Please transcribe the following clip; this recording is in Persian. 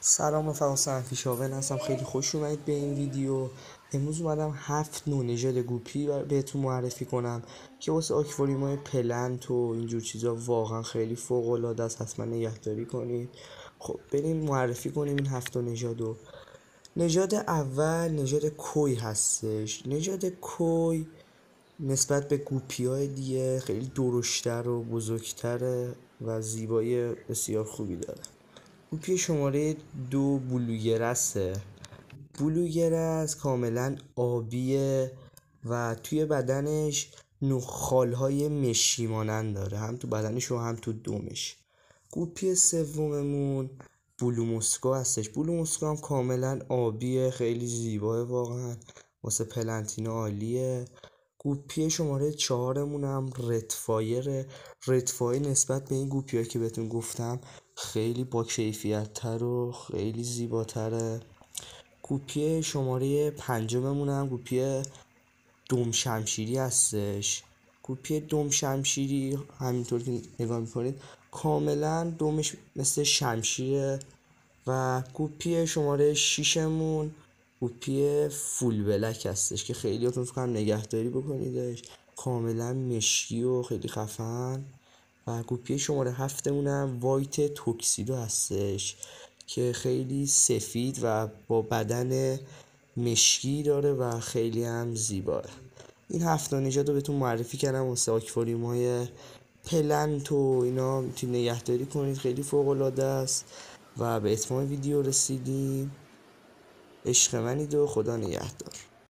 سلام رفقا، صنفی شاون هستم. خیلی خوش اومدید به این ویدیو. امروز اومدم 7 نوع نژاد گوپی بهتون معرفی کنم که واسه آکواریوم‌های پلنت و اینجور چیزا واقعا خیلی فوق العاده است. حتما نگهداری کنید. خب بریم معرفی کنیم این 7 نژادو. نژاد اول نژاد کوی هستش. نژاد کوی نسبت به گوپی های دیگه خیلی درشتر و بزرگتره و زیبایی بسیار خوبی داره. گوپی شماره 2 بلوگرسه. بلوگرس کاملا آبیه و توی بدنش خالهای مشکی مانند داره، هم تو بدنش و هم تو دومش. گوپی سوممون بلوموسکو هستش. بلوموسکو هم کاملا آبیه، خیلی زیباه واقعا، واسه پلنتینا عالیه. گوپی شماره 4مون هم ردفایره. ردفایر نسبت به این گوپی هایی که بهتون گفتم خیلی با کیفیت تر و خیلی زیباتره. گوپی شماره 5مون هم گوپی دوم شمشیری هستش. گوپی دوم شمشیری همینطور که نگاه میکنید کاملا دومش مثل شمشیره. و گوپی شماره 6مون گوپی فول بلک هستش که خیلی هاتون فکر کنم نگهداری بکنیدش، کاملا مشکی و خیلی خفن. و گوپی شماره 7مون هم وایت توکسیدو هستش که خیلی سفید و با بدن مشکی داره و خیلی هم زیباه. این 7 نژاد رو بهتون معرفی کردم واسه آکواریوم های پلنت و اینا، میتونید نگهداری کنید، خیلی فوق العاده است. و به اتمام ویدیو رسیدیم. عشق منید و خدا نگهدار.